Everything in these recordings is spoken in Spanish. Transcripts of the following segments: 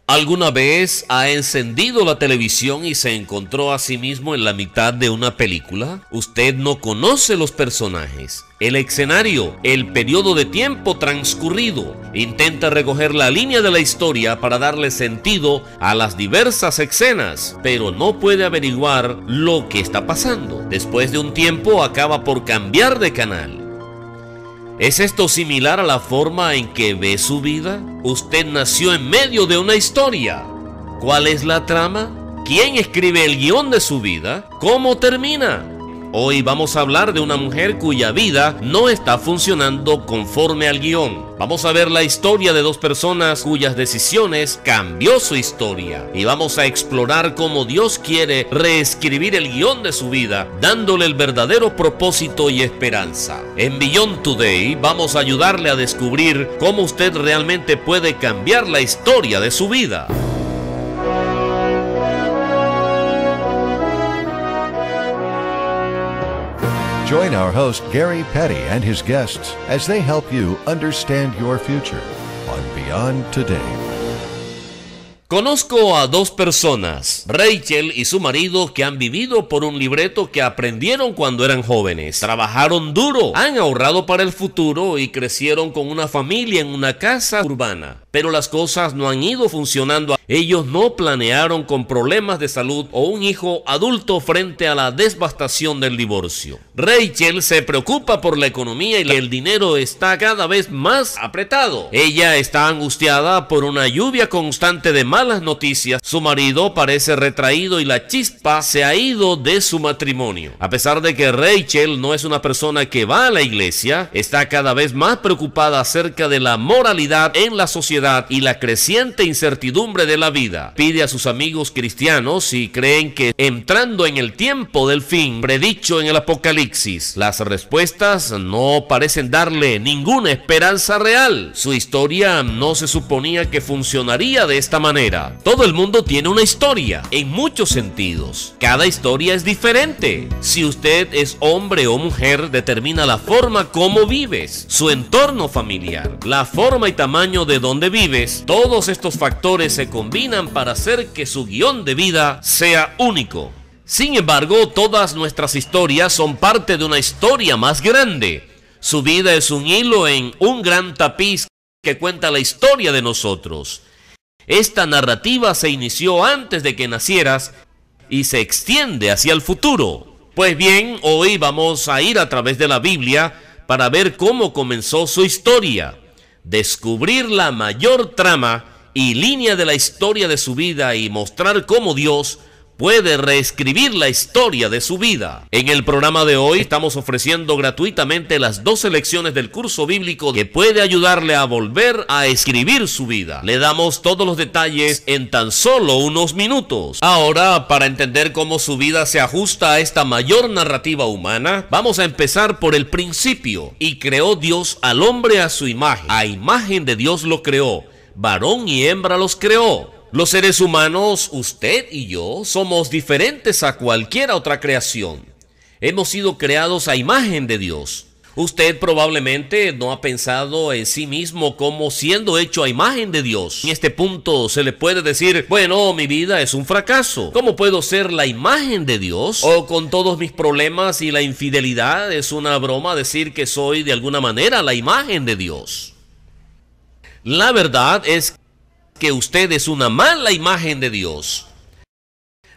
¿Alguna vez ha encendido la televisión y se encontró a sí mismo en la mitad de una película? Usted no conoce los personajes, el escenario, el periodo de tiempo transcurrido. Intenta recoger la línea de la historia para darle sentido a las diversas escenas, pero no puede averiguar lo que está pasando. Después de un tiempo acaba por cambiar de canal. ¿Es esto similar a la forma en que ve su vida? Usted nació en medio de una historia. ¿Cuál es la trama? ¿Quién escribe el guión de su vida? ¿Cómo termina? Hoy vamos a hablar de una mujer cuya vida no está funcionando conforme al guión. Vamos a ver la historia de dos personas cuyas decisiones cambió su historia. Y vamos a explorar cómo Dios quiere reescribir el guión de su vida, dándole el verdadero propósito y esperanza. En Beyond Today vamos a ayudarle a descubrir cómo usted realmente puede cambiar la historia de su vida. Join our host Gary Petty and his guests as they help you understand your future on Beyond Today. Conozco a dos personas, Rachel y su marido, que han vivido por un libreto que aprendieron cuando eran jóvenes. Trabajaron duro, han ahorrado para el futuro y crecieron con una familia en una casa urbana. Pero las cosas no han ido funcionando. Ellos no planearon con problemas de salud o un hijo adulto frente a la devastación del divorcio. Rachel se preocupa por la economía y el dinero está cada vez más apretado. Ella está angustiada por una lluvia constante de malas noticias. Su marido parece retraído y la chispa se ha ido de su matrimonio. A pesar de que Rachel no es una persona que va a la iglesia, está cada vez más preocupada acerca de la moralidad en la sociedad y la creciente incertidumbre de la vida. Pide a sus amigos cristianos si creen que entrando en el tiempo del fin predicho en el Apocalipsis. Las respuestas no parecen darle ninguna esperanza real. Su historia no se suponía que funcionaría de esta manera. Todo el mundo tiene una historia, en muchos sentidos. Cada historia es diferente. Si usted es hombre o mujer, determina la forma como vives, su entorno familiar, la forma y tamaño de donde vives. Todos estos factores se combinan para hacer que su guión de vida sea único. Sin embargo, todas nuestras historias son parte de una historia más grande. Su vida es un hilo en un gran tapiz que cuenta la historia de nosotros. Esta narrativa se inició antes de que nacieras y se extiende hacia el futuro. Pues bien, hoy vamos a ir a través de la Biblia para ver cómo comenzó su historia, descubrir la mayor trama y línea de la historia de su vida y mostrar cómo Dios puede reescribir la historia de su vida. En el programa de hoy estamos ofreciendo gratuitamente las 12 lecciones del curso bíblico que puede ayudarle a volver a escribir su vida. Le damos todos los detalles en tan solo unos minutos. Ahora, para entender cómo su vida se ajusta a esta mayor narrativa humana, vamos a empezar por el principio. Y creó Dios al hombre a su imagen. A imagen de Dios lo creó. Varón y hembra los creó. Los seres humanos, usted y yo, somos diferentes a cualquier otra creación. Hemos sido creados a imagen de Dios. Usted probablemente no ha pensado en sí mismo como siendo hecho a imagen de Dios. En este punto se le puede decir, bueno, mi vida es un fracaso. ¿Cómo puedo ser la imagen de Dios? O con todos mis problemas y la infidelidad es una broma decir que soy de alguna manera la imagen de Dios. La verdad es que usted es una mala imagen de Dios.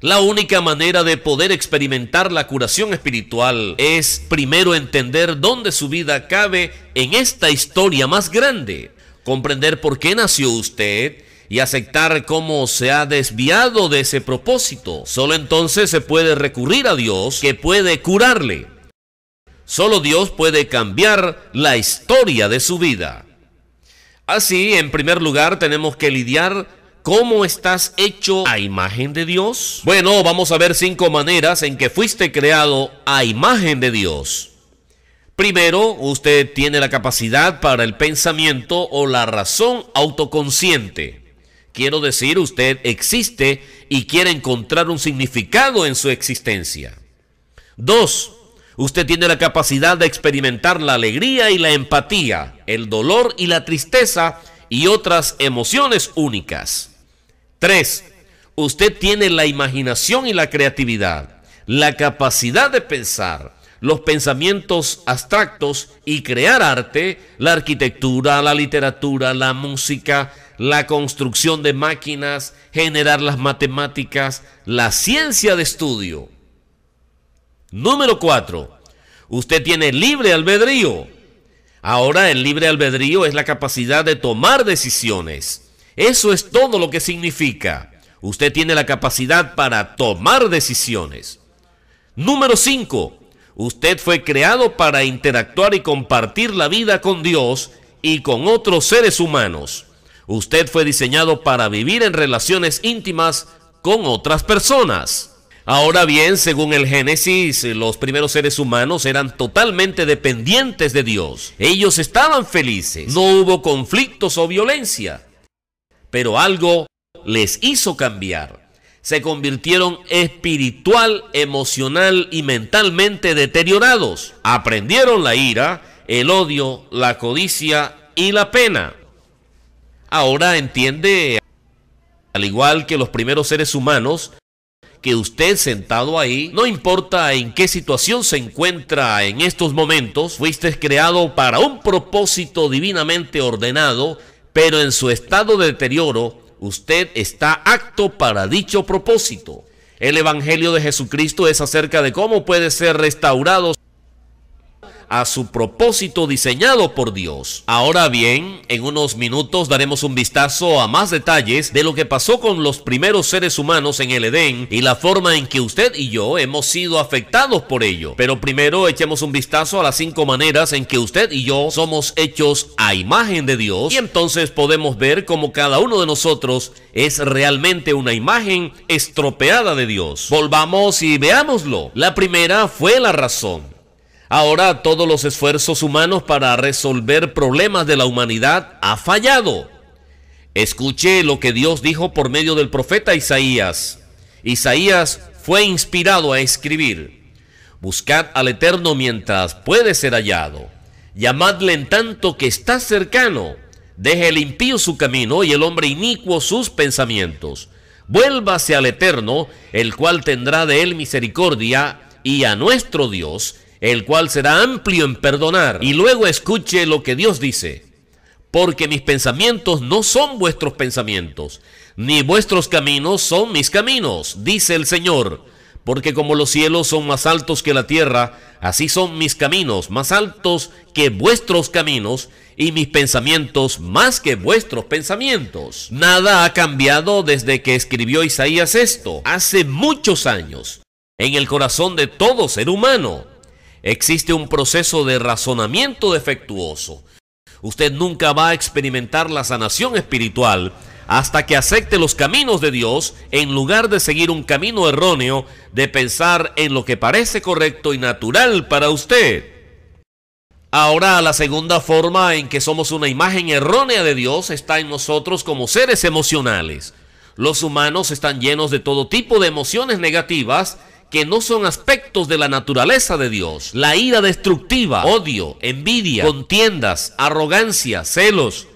La única manera de poder experimentar la curación espiritual es primero entender dónde su vida cabe en esta historia más grande, comprender por qué nació usted y aceptar cómo se ha desviado de ese propósito. Solo entonces se puede recurrir a Dios, que puede curarle. Solo Dios puede cambiar la historia de su vida. Así, en primer lugar, tenemos que lidiar cómo estás hecho a imagen de Dios. Bueno, vamos a ver 5 maneras en que fuiste creado a imagen de Dios. Primero, usted tiene la capacidad para el pensamiento o la razón autoconsciente. Quiero decir, usted existe y quiere encontrar un significado en su existencia. 2. Usted tiene la capacidad de experimentar la alegría y la empatía, el dolor y la tristeza y otras emociones únicas. 3. Usted tiene la imaginación y la creatividad, la capacidad de pensar, los pensamientos abstractos y crear arte, la arquitectura, la literatura, la música, la construcción de máquinas, generar las matemáticas, la ciencia de estudio. Número 4. Usted tiene libre albedrío. Ahora el libre albedrío es la capacidad de tomar decisiones. Eso es todo lo que significa. Usted tiene la capacidad para tomar decisiones. Número 5. Usted fue creado para interactuar y compartir la vida con Dios y con otros seres humanos. Usted fue diseñado para vivir en relaciones íntimas con otras personas. Ahora bien, según el Génesis, los primeros seres humanos eran totalmente dependientes de Dios. Ellos estaban felices, no hubo conflictos o violencia. Pero algo les hizo cambiar. Se convirtieron espiritual, emocional y mentalmente deteriorados. Aprendieron la ira, el odio, la codicia y la pena. Ahora entiende, al igual que los primeros seres humanos, que usted sentado ahí, no importa en qué situación se encuentra en estos momentos, fuiste creado para un propósito divinamente ordenado, pero en su estado de deterioro, usted está apto para dicho propósito. El Evangelio de Jesucristo es acerca de cómo puede ser restaurado a su propósito diseñado por Dios. Ahora bien, en unos minutos daremos un vistazo a más detalles de lo que pasó con los primeros seres humanos en el Edén y la forma en que usted y yo hemos sido afectados por ello. Pero primero echemos un vistazo a las 5 maneras en que usted y yo somos hechos a imagen de Dios, y entonces podemos ver cómo cada uno de nosotros es realmente una imagen estropeada de Dios. Volvamos y veámoslo. La primera fue la razón. Ahora todos los esfuerzos humanos para resolver problemas de la humanidad ha fallado. Escuche lo que Dios dijo por medio del profeta Isaías. Isaías fue inspirado a escribir: buscad al Eterno mientras puede ser hallado. Llamadle en tanto que está cercano. Deje el impío su camino y el hombre inicuo sus pensamientos. Vuélvase al Eterno, el cual tendrá de él misericordia, y a nuestro Dios, el cual será amplio en perdonar. Y luego escuche lo que Dios dice: porque mis pensamientos no son vuestros pensamientos, ni vuestros caminos son mis caminos, dice el Señor. Porque como los cielos son más altos que la tierra, así son mis caminos más altos que vuestros caminos, y mis pensamientos más que vuestros pensamientos. Nada ha cambiado desde que escribió Isaías esto, hace muchos años, en el corazón de todo ser humano. Existe un proceso de razonamiento defectuoso. Usted nunca va a experimentar la sanación espiritual hasta que acepte los caminos de Dios en lugar de seguir un camino erróneo de pensar en lo que parece correcto y natural para usted. Ahora, la segunda forma en que somos una imagen errónea de Dios está en nosotros como seres emocionales. Los humanos están llenos de todo tipo de emociones negativas que no son aspectos de la naturaleza de Dios. La ira destructiva, odio, envidia, contiendas, arrogancia, celos.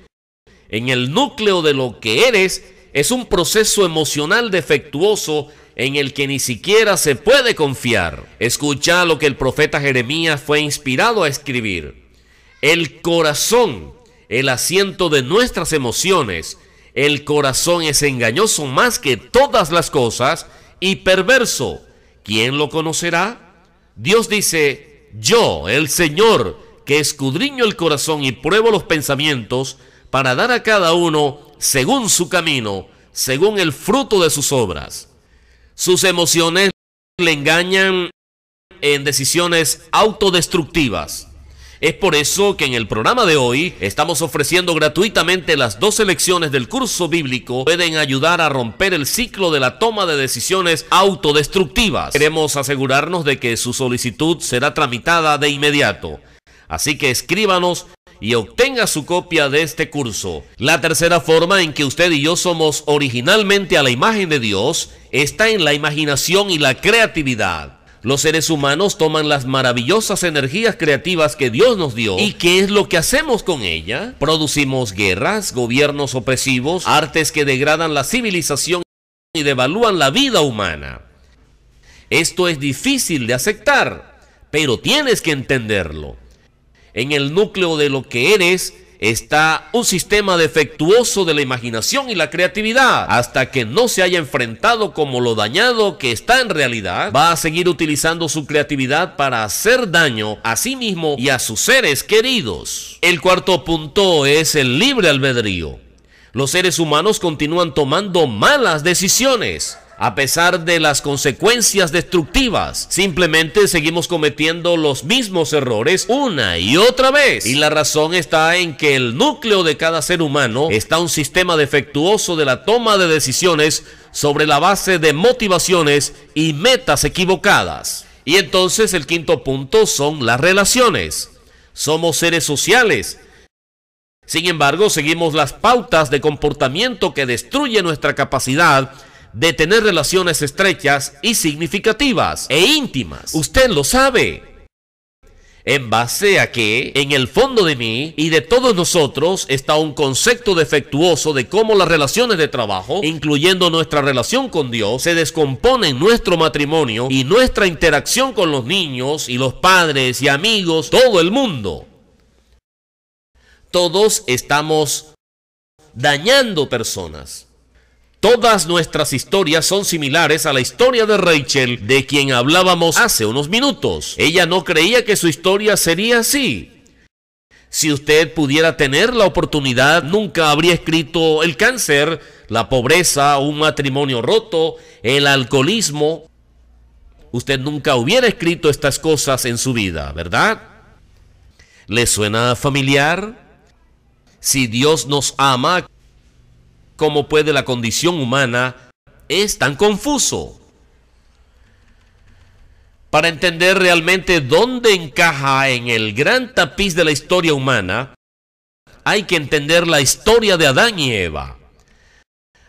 En el núcleo de lo que eres es un proceso emocional defectuoso en el que ni siquiera se puede confiar. Escucha lo que el profeta Jeremías fue inspirado a escribir: el corazón, el asiento de nuestras emociones. El corazón es engañoso más que todas las cosas y perverso. ¿Quién lo conocerá? Dios dice: yo, el Señor, que escudriño el corazón y pruebo los pensamientos, para dar a cada uno según su camino, según el fruto de sus obras. Sus emociones le engañan en decisiones autodestructivas. Es por eso que en el programa de hoy estamos ofreciendo gratuitamente las 12 lecciones del curso bíblico que pueden ayudar a romper el ciclo de la toma de decisiones autodestructivas. Queremos asegurarnos de que su solicitud será tramitada de inmediato. Así que escríbanos y obtenga su copia de este curso. La tercera forma en que usted y yo somos originalmente a la imagen de Dios está en la imaginación y la creatividad. Los seres humanos toman las maravillosas energías creativas que Dios nos dio. ¿Y qué es lo que hacemos con ella? Producimos guerras, gobiernos opresivos, artes que degradan la civilización y devalúan la vida humana. Esto es difícil de aceptar, pero tienes que entenderlo. En el núcleo de lo que eres está un sistema defectuoso de la imaginación y la creatividad. Hasta que no se haya enfrentado como lo dañado que está en realidad, va a seguir utilizando su creatividad para hacer daño a sí mismo y a sus seres queridos. El cuarto punto es el libre albedrío. Los seres humanos continúan tomando malas decisiones a pesar de las consecuencias destructivas. Simplemente seguimos cometiendo los mismos errores una y otra vez. Y la razón está en que el núcleo de cada ser humano está un sistema defectuoso de la toma de decisiones sobre la base de motivaciones y metas equivocadas. Y entonces el quinto punto son las relaciones. Somos seres sociales. Sin embargo, seguimos las pautas de comportamiento que destruyen nuestra capacidad de tener relaciones estrechas y significativas e íntimas. Usted lo sabe. En base a que, en el fondo de mí y de todos nosotros, está un concepto defectuoso de cómo las relaciones de trabajo, incluyendo nuestra relación con Dios, se descomponen nuestro matrimonio y nuestra interacción con los niños y los padres y amigos, todo el mundo. Todos estamos dañando personas. Todas nuestras historias son similares a la historia de Rachel, de quien hablábamos hace unos minutos. Ella no creía que su historia sería así. Si usted pudiera tener la oportunidad, nunca habría escrito el cáncer, la pobreza, un matrimonio roto, el alcoholismo. Usted nunca hubiera escrito estas cosas en su vida, ¿verdad? ¿Le suena familiar? Si Dios nos ama, ¿cómo puede la condición humana? Es tan confuso. Para entender realmente dónde encaja en el gran tapiz de la historia humana, hay que entender la historia de Adán y Eva.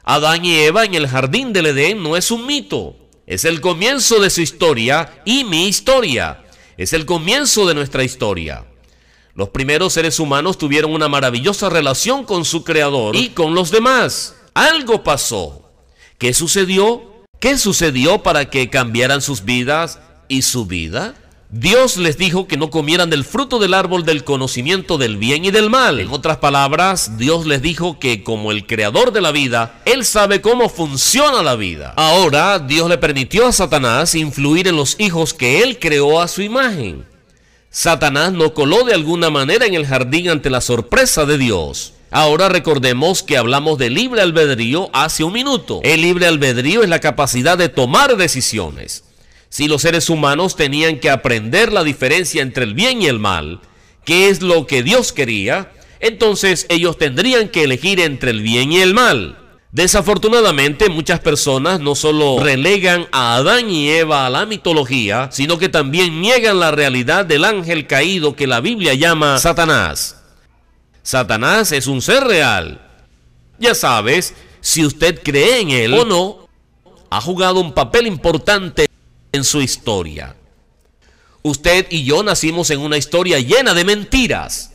Adán y Eva en el jardín del Edén no es un mito. Es el comienzo de su historia y mi historia. Es el comienzo de nuestra historia. Los primeros seres humanos tuvieron una maravillosa relación con su Creador y con los demás. Algo pasó. ¿Qué sucedió? ¿Qué sucedió para que cambiaran sus vidas y su vida? Dios les dijo que no comieran del fruto del árbol del conocimiento del bien y del mal. En otras palabras, Dios les dijo que como el creador de la vida, Él sabe cómo funciona la vida. Ahora, Dios le permitió a Satanás influir en los hijos que Él creó a su imagen. Satanás no coló de alguna manera en el jardín ante la sorpresa de Dios. Ahora recordemos que hablamos de libre albedrío hace un minuto. El libre albedrío es la capacidad de tomar decisiones. Si los seres humanos tenían que aprender la diferencia entre el bien y el mal, que es lo que Dios quería, entonces ellos tendrían que elegir entre el bien y el mal. Desafortunadamente, muchas personas no solo relegan a Adán y Eva a la mitología, sino que también niegan la realidad del ángel caído que la Biblia llama Satanás. Satanás es un ser real. Ya sabes, si usted cree en él o no, ha jugado un papel importante en su historia. Usted y yo nacimos en una historia llena de mentiras.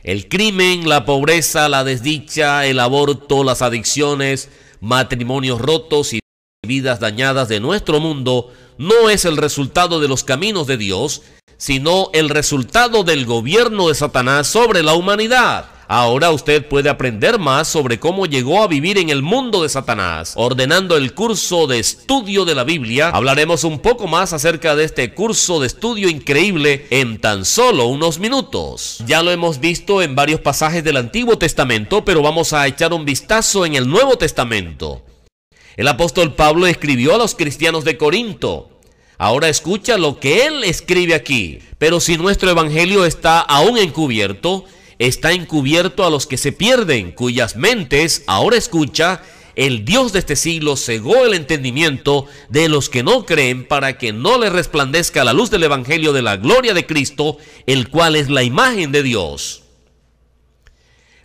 El crimen, la pobreza, la desdicha, el aborto, las adicciones, matrimonios rotos y vidas dañadas de nuestro mundo no es el resultado de los caminos de Dios, sino el resultado del gobierno de Satanás sobre la humanidad. Ahora usted puede aprender más sobre cómo llegó a vivir en el mundo de Satanás. Ordenando el curso de estudio de la Biblia, hablaremos un poco más acerca de este curso de estudio increíble en tan solo unos minutos. Ya lo hemos visto en varios pasajes del Antiguo Testamento, pero vamos a echar un vistazo en el Nuevo Testamento. El apóstol Pablo escribió a los cristianos de Corinto. Ahora escucha lo que él escribe aquí. Pero si nuestro evangelio está aún encubierto, está encubierto a los que se pierden, cuyas mentes, ahora escucha, el Dios de este siglo cegó el entendimiento de los que no creen para que no les resplandezca la luz del evangelio de la gloria de Cristo, el cual es la imagen de Dios.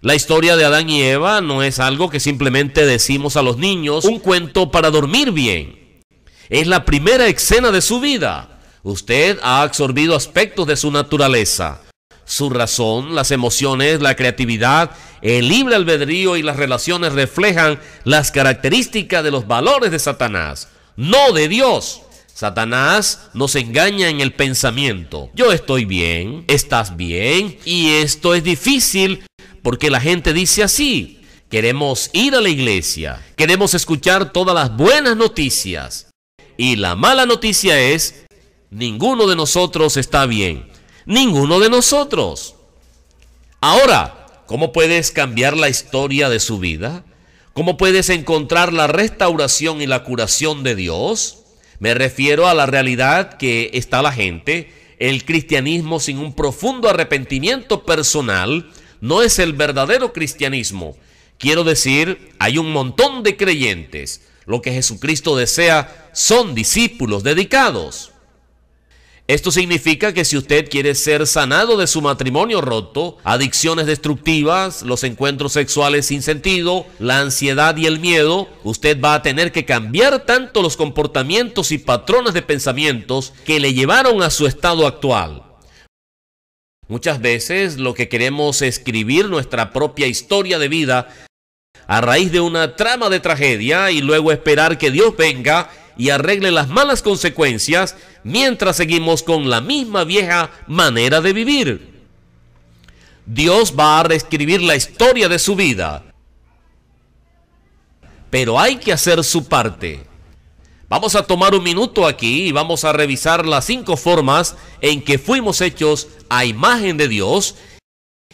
La historia de Adán y Eva no es algo que simplemente decimos a los niños, un cuento para dormir bien. Es la primera escena de su vida. Usted ha absorbido aspectos de su naturaleza. Su razón, las emociones, la creatividad, el libre albedrío y las relaciones reflejan las características de los valores de Satanás, no de Dios. Satanás nos engaña en el pensamiento. Yo estoy bien, estás bien, y esto es difícil porque la gente dice así. Queremos ir a la iglesia, queremos escuchar todas las buenas noticias. Y la mala noticia es, ninguno de nosotros está bien. Ninguno de nosotros. Ahora, ¿cómo puedes cambiar la historia de su vida? ¿Cómo puedes encontrar la restauración y la curación de Dios? Me refiero a la realidad que está la gente. El cristianismo sin un profundo arrepentimiento personal no es el verdadero cristianismo. Quiero decir, hay un montón de creyentes. Lo que Jesucristo desea son discípulos dedicados. Esto significa que si usted quiere ser sanado de su matrimonio roto, adicciones destructivas, los encuentros sexuales sin sentido, la ansiedad y el miedo, usted va a tener que cambiar tanto los comportamientos y patrones de pensamientos que le llevaron a su estado actual. Muchas veces lo que queremos es escribir nuestra propia historia de vida a raíz de una trama de tragedia y luego esperar que Dios venga y arregle las malas consecuencias mientras seguimos con la misma vieja manera de vivir. Dios va a reescribir la historia de su vida, pero hay que hacer su parte. Vamos a tomar un minuto aquí y vamos a revisar las 5 formas en que fuimos hechos a imagen de Dios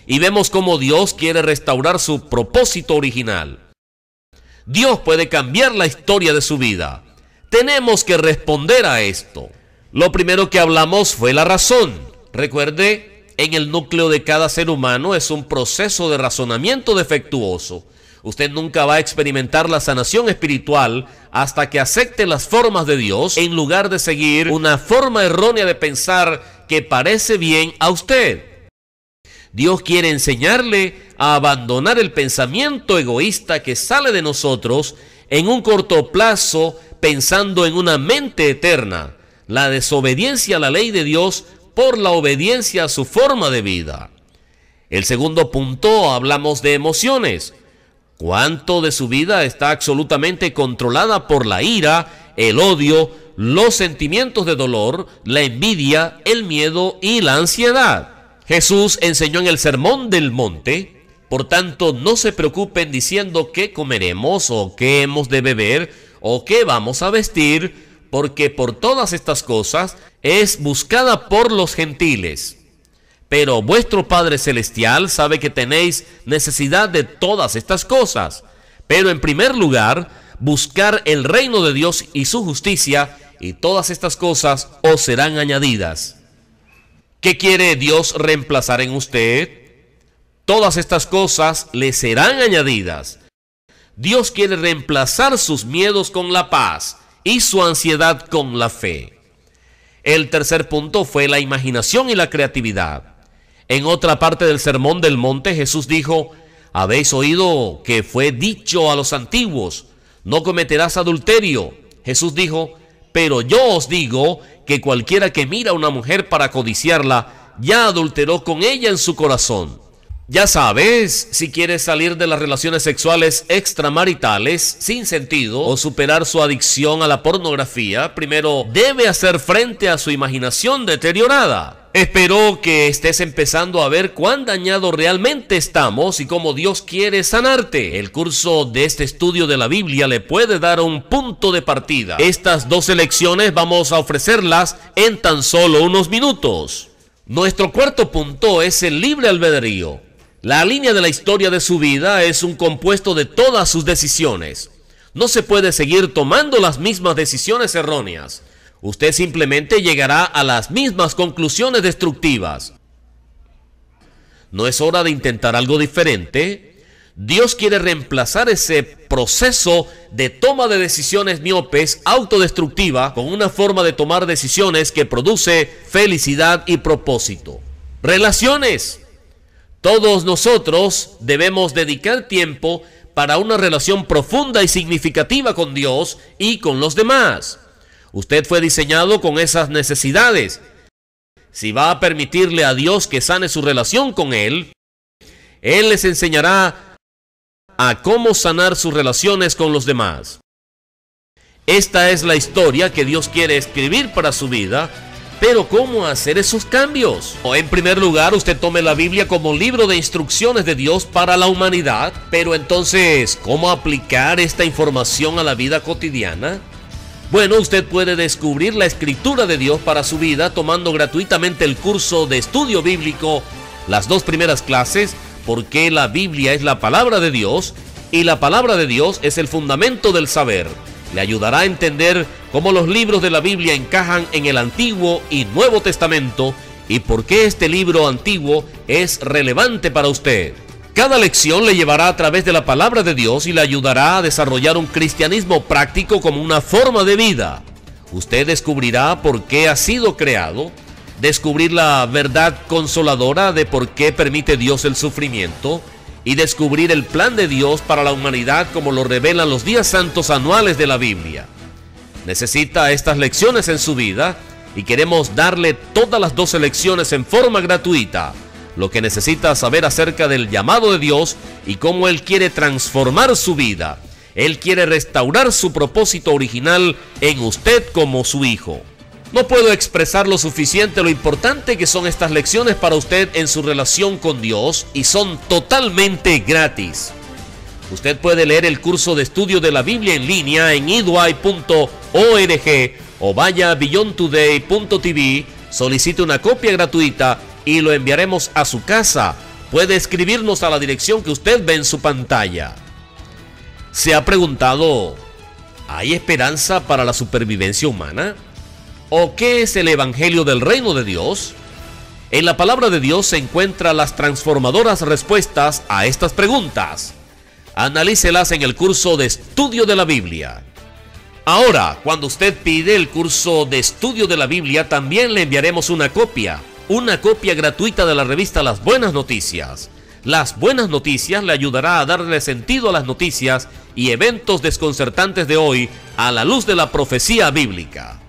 y vemos cómo Dios quiere restaurar su propósito original. Dios puede cambiar la historia de su vida. Tenemos que responder a esto. Lo primero que hablamos fue la razón. Recuerde, en el núcleo de cada ser humano es un proceso de razonamiento defectuoso. Usted nunca va a experimentar la sanación espiritual hasta que acepte las formas de Dios en lugar de seguir una forma errónea de pensar que parece bien a usted. Dios quiere enseñarle a abandonar el pensamiento egoísta que sale de nosotros en un corto plazo pensando en una mente eterna, la desobediencia a la ley de Dios por la obediencia a su forma de vida. El segundo punto, hablamos de emociones. ¿Cuánto de su vida está absolutamente controlada por la ira, el odio, los sentimientos de dolor, la envidia, el miedo y la ansiedad? Jesús enseñó en el Sermón del Monte, por tanto, no se preocupen diciendo qué comeremos o qué hemos de beber o qué vamos a vestir, porque por todas estas cosas es buscada por los gentiles. Pero vuestro Padre Celestial sabe que tenéis necesidad de todas estas cosas. Pero en primer lugar, buscar el reino de Dios y su justicia, y todas estas cosas os serán añadidas. ¿Qué quiere Dios reemplazar en usted? Todas estas cosas le serán añadidas. Dios quiere reemplazar sus miedos con la paz y su ansiedad con la fe. El tercer punto fue la imaginación y la creatividad. En otra parte del Sermón del Monte, Jesús dijo: habéis oído que fue dicho a los antiguos, no cometerás adulterio. Jesús dijo: pero yo os digo que cualquiera que mira a una mujer para codiciarla, ya adulteró con ella en su corazón. Ya sabes, si quieres salir de las relaciones sexuales extramaritales sin sentido o superar su adicción a la pornografía, primero debe hacer frente a su imaginación deteriorada. Espero que estés empezando a ver cuán dañado realmente estamos y cómo Dios quiere sanarte. El curso de este estudio de la Biblia le puede dar un punto de partida. Estas 12 lecciones vamos a ofrecerlas en tan solo unos minutos. Nuestro cuarto punto es el libre albedrío. La línea de la historia de su vida es un compuesto de todas sus decisiones. No se puede seguir tomando las mismas decisiones erróneas. Usted simplemente llegará a las mismas conclusiones destructivas. ¿No es hora de intentar algo diferente? Dios quiere reemplazar ese proceso de toma de decisiones miopes, autodestructiva, con una forma de tomar decisiones que produce felicidad y propósito. Relaciones. Todos nosotros debemos dedicar tiempo para una relación profunda y significativa con Dios y con los demás. Usted fue diseñado con esas necesidades. Si va a permitirle a Dios que sane su relación con Él, Él les enseñará a cómo sanar sus relaciones con los demás. Esta es la historia que Dios quiere escribir para su vida, pero ¿cómo hacer esos cambios? En primer lugar, usted tome la Biblia como libro de instrucciones de Dios para la humanidad, pero entonces, ¿cómo aplicar esta información a la vida cotidiana? Bueno, usted puede descubrir la escritura de Dios para su vida tomando gratuitamente el curso de estudio bíblico, las 2 primeras clases, porque la Biblia es la palabra de Dios y la palabra de Dios es el fundamento del saber. Le ayudará a entender cómo los libros de la Biblia encajan en el Antiguo y Nuevo Testamento y por qué este libro antiguo es relevante para usted. Cada lección le llevará a través de la palabra de Dios y le ayudará a desarrollar un cristianismo práctico como una forma de vida. Usted descubrirá por qué ha sido creado, descubrir la verdad consoladora de por qué permite Dios el sufrimiento y descubrir el plan de Dios para la humanidad como lo revelan los días santos anuales de la Biblia. Necesita estas lecciones en su vida y queremos darle todas las 12 lecciones en forma gratuita. Lo que necesita saber acerca del llamado de Dios y cómo Él quiere transformar su vida. Él quiere restaurar su propósito original en usted como su hijo. No puedo expresar lo suficiente lo importante que son estas lecciones para usted en su relación con Dios y son totalmente gratis. Usted puede leer el curso de estudio de la Biblia en línea en edui.org o vaya a beyondtoday.tv, solicite una copia gratuita y lo enviaremos a su casa. Puede escribirnos a la dirección que usted ve en su pantalla. ¿Se ha preguntado, ¿hay esperanza para la supervivencia humana? ¿O qué es el Evangelio del Reino de Dios? En la palabra de Dios se encuentran las transformadoras respuestas a estas preguntas. Analícelas en el curso de estudio de la Biblia. Ahora, cuando usted pide el curso de estudio de la Biblia, también le enviaremos una copia gratuita de la revista Las Buenas Noticias. Las Buenas Noticias le ayudará a darle sentido a las noticias y eventos desconcertantes de hoy a la luz de la profecía bíblica.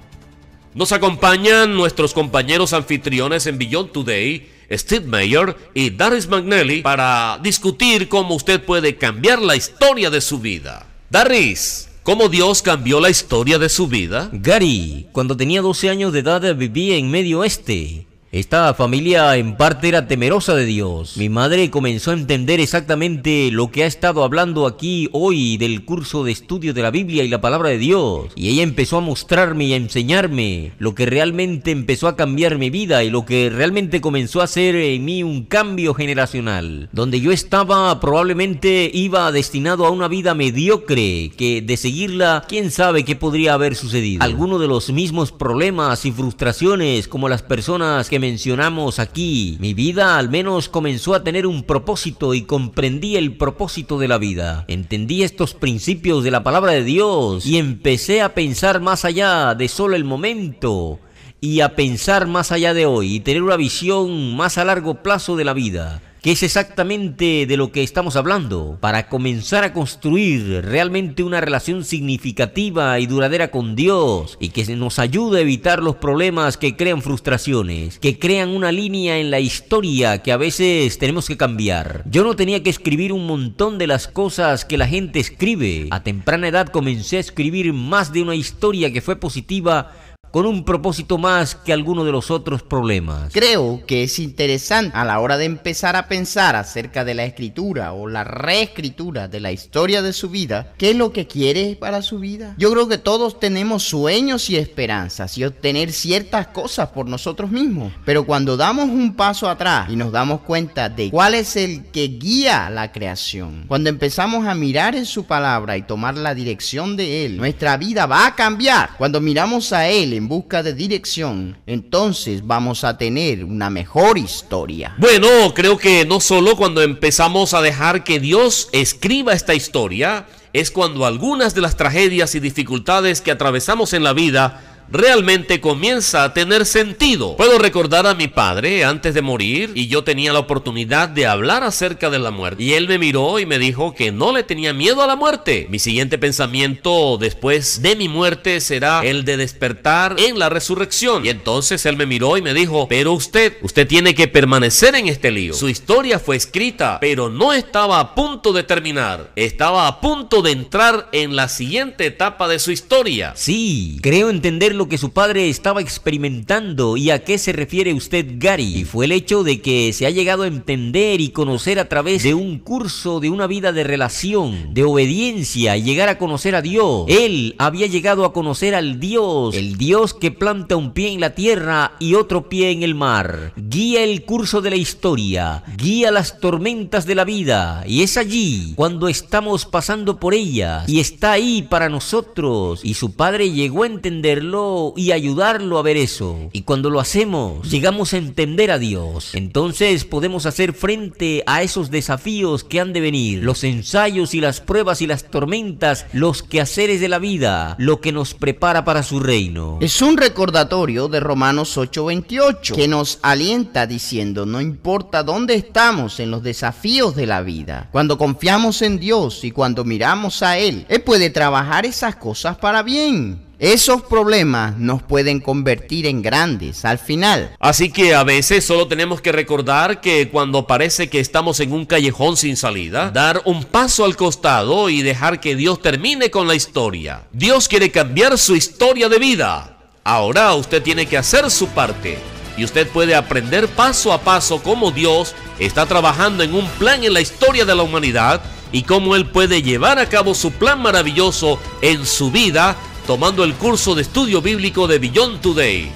Nos acompañan nuestros compañeros anfitriones en Beyond Today, Steve Mayer y Darius McNally, para discutir cómo usted puede cambiar la historia de su vida. Darius, ¿cómo Dios cambió la historia de su vida? Gary, cuando tenía 12 años de edad vivía en Medio Oeste. Esta familia en parte era temerosa de Dios. Mi madre comenzó a entender exactamente lo que ha estado hablando aquí hoy del curso de estudio de la Biblia y la palabra de Dios. Y ella empezó a mostrarme y a enseñarme lo que realmente empezó a cambiar mi vida y lo que realmente comenzó a hacer en mí un cambio generacional. Donde yo estaba probablemente iba destinado a una vida mediocre, que de seguirla, quién sabe qué podría haber sucedido. Algunos de los mismos problemas y frustraciones como las personas que mencionamos aquí. Mi vida al menos comenzó a tener un propósito y comprendí el propósito de la vida. Entendí estos principios de la palabra de Dios y empecé a pensar más allá de solo el momento y a pensar más allá de hoy y tener una visión más a largo plazo de la vida, que es exactamente de lo que estamos hablando, para comenzar a construir realmente una relación significativa y duradera con Dios y que nos ayude a evitar los problemas que crean frustraciones, que crean una línea en la historia que a veces tenemos que cambiar. Yo no tenía que escribir un montón de las cosas que la gente escribe. A temprana edad comencé a escribir más de una historia que fue positiva, con un propósito más que alguno de los otros problemas. Creo que es interesante a la hora de empezar a pensar acerca de la escritura o la reescritura de la historia de su vida. ¿Qué es lo que quiere para su vida? Yo creo que todos tenemos sueños y esperanzas y obtener ciertas cosas por nosotros mismos. Pero cuando damos un paso atrás y nos damos cuenta de cuál es el que guía la creación, cuando empezamos a mirar en su palabra y tomar la dirección de Él, nuestra vida va a cambiar. Cuando miramos a Él en busca de dirección, entonces vamos a tener una mejor historia. Bueno, creo que no solo cuando empezamos a dejar que Dios escriba esta historia, es cuando algunas de las tragedias y dificultades que atravesamos en la vida realmente comienza a tener sentido. Puedo recordar a mi padre antes de morir y yo tenía la oportunidad de hablar acerca de la muerte. Y él me miró y me dijo que no le tenía miedo a la muerte. Mi siguiente pensamiento después de mi muerte será el de despertar en la resurrección. Y entonces él me miró y me dijo, pero usted tiene que permanecer en este lío. Su historia fue escrita, pero no estaba a punto de terminar. Estaba a punto de entrar en la siguiente etapa de su historia. Sí, creo entender lo que su padre estaba experimentando y a qué se refiere usted, Gary. Y fue el hecho de que se ha llegado a entender y conocer a través de un curso de una vida de relación, de obediencia y llegar a conocer a Dios. Él había llegado a conocer al Dios, el Dios que planta un pie en la tierra y otro pie en el mar. Guía el curso de la historia, guía las tormentas de la vida y es allí cuando estamos pasando por ellas y está ahí para nosotros. Y su padre llegó a entenderlo y ayudarlo a ver eso. Y cuando lo hacemos, llegamos a entender a Dios. Entonces podemos hacer frente a esos desafíos que han de venir, los ensayos y las pruebas y las tormentas, los quehaceres de la vida, lo que nos prepara para su reino. Es un recordatorio de Romanos 8:28 que nos alienta diciendo, no importa dónde estamos en los desafíos de la vida, cuando confiamos en Dios y cuando miramos a Él puede trabajar esas cosas para bien. Esos problemas nos pueden convertir en grandes al final. Así que a veces solo tenemos que recordar que cuando parece que estamos en un callejón sin salida, dar un paso al costado y dejar que Dios termine con la historia. Dios quiere cambiar su historia de vida. Ahora usted tiene que hacer su parte. Y usted puede aprender paso a paso cómo Dios está trabajando en un plan en la historia de la humanidad y cómo Él puede llevar a cabo su plan maravilloso en su vida, tomando el curso de estudio bíblico de Beyond Today.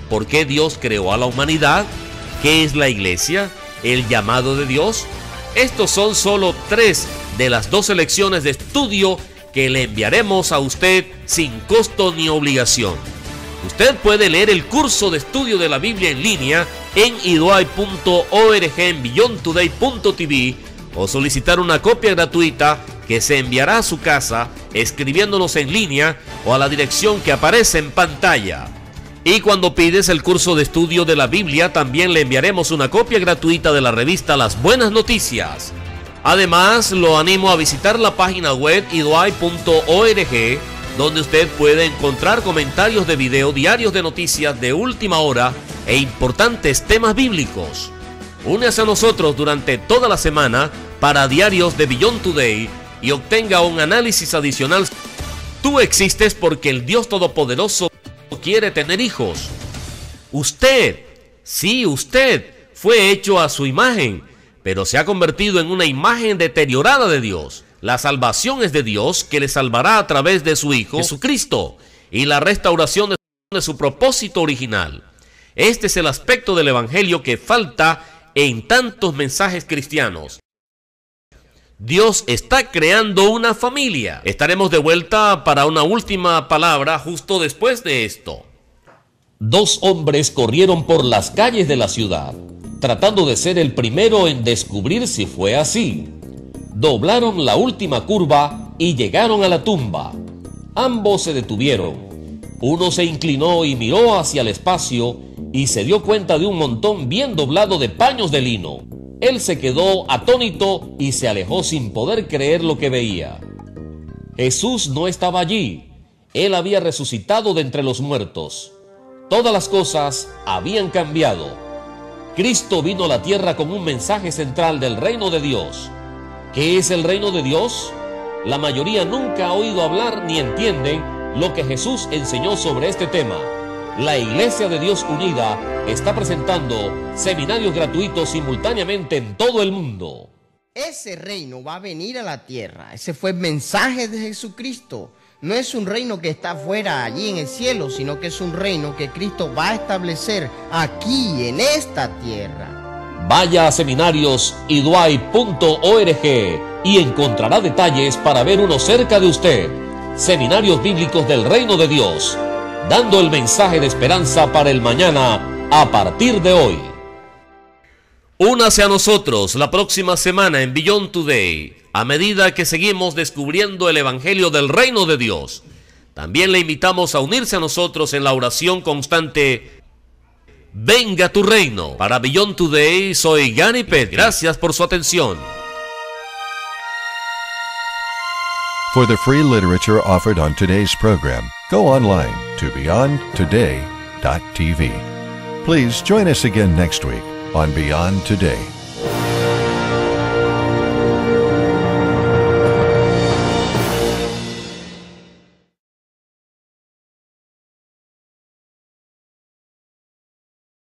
¿Por qué Dios creó a la humanidad? ¿Qué es la iglesia? ¿El llamado de Dios? Estos son solo 3 de las 2 lecciones de estudio que le enviaremos a usted sin costo ni obligación. Usted puede leer el curso de estudio de la Biblia en línea en iduay.org, en beyondtoday.tv, o solicitar una copia gratuita que se enviará a su casa escribiéndonos en línea o a la dirección que aparece en pantalla. Y cuando pides el curso de estudio de la Biblia, también le enviaremos una copia gratuita de la revista Las Buenas Noticias. Además, lo animo a visitar la página web iduay.org, donde usted puede encontrar comentarios de video diarios de noticias de última hora e importantes temas bíblicos. Únase a nosotros durante toda la semana para diarios de Beyond Today y obtenga un análisis adicional. Tú existes porque el Dios Todopoderoso quiere tener hijos. Usted, sí, usted fue hecho a su imagen, pero se ha convertido en una imagen deteriorada de Dios. La salvación es de Dios, que le salvará a través de su Hijo Jesucristo y la restauración de su propósito original. Este es el aspecto del Evangelio que falta en tantos mensajes cristianos. Dios está creando una familia. Estaremos de vuelta para una última palabra justo después de esto. 2 hombres corrieron por las calles de la ciudad, tratando de ser el primero en descubrir si fue así. Doblaron la última curva y llegaron a la tumba. Ambos se detuvieron. Uno se inclinó y miró hacia el espacio y se dio cuenta de un montón bien doblado de paños de lino. Él se quedó atónito y se alejó sin poder creer lo que veía. Jesús no estaba allí. Él había resucitado de entre los muertos. Todas las cosas habían cambiado. Cristo vino a la tierra con un mensaje central del reino de Dios. ¿Qué es el reino de Dios? La mayoría nunca ha oído hablar ni entienden lo que Jesús enseñó sobre este tema. La Iglesia de Dios Unida está presentando seminarios gratuitos simultáneamente en todo el mundo. Ese reino va a venir a la tierra. Ese fue el mensaje de Jesucristo. No es un reino que está afuera, allí en el cielo, sino que es un reino que Cristo va a establecer aquí, en esta tierra. Vaya a seminarios iduay.org y encontrará detalles para ver uno cerca de usted. Seminarios bíblicos del reino de Dios, dando el mensaje de esperanza para el mañana a partir de hoy. Únase a nosotros la próxima semana en Beyond Today, a medida que seguimos descubriendo el Evangelio del reino de Dios. También le invitamos a unirse a nosotros en la oración constante Venga tu reino. Para Beyond Today, soy Gary Petty. Gracias por su atención. For the free literature offered on today's program, go online to beyondtoday.tv. Please join us again next week on Beyond Today.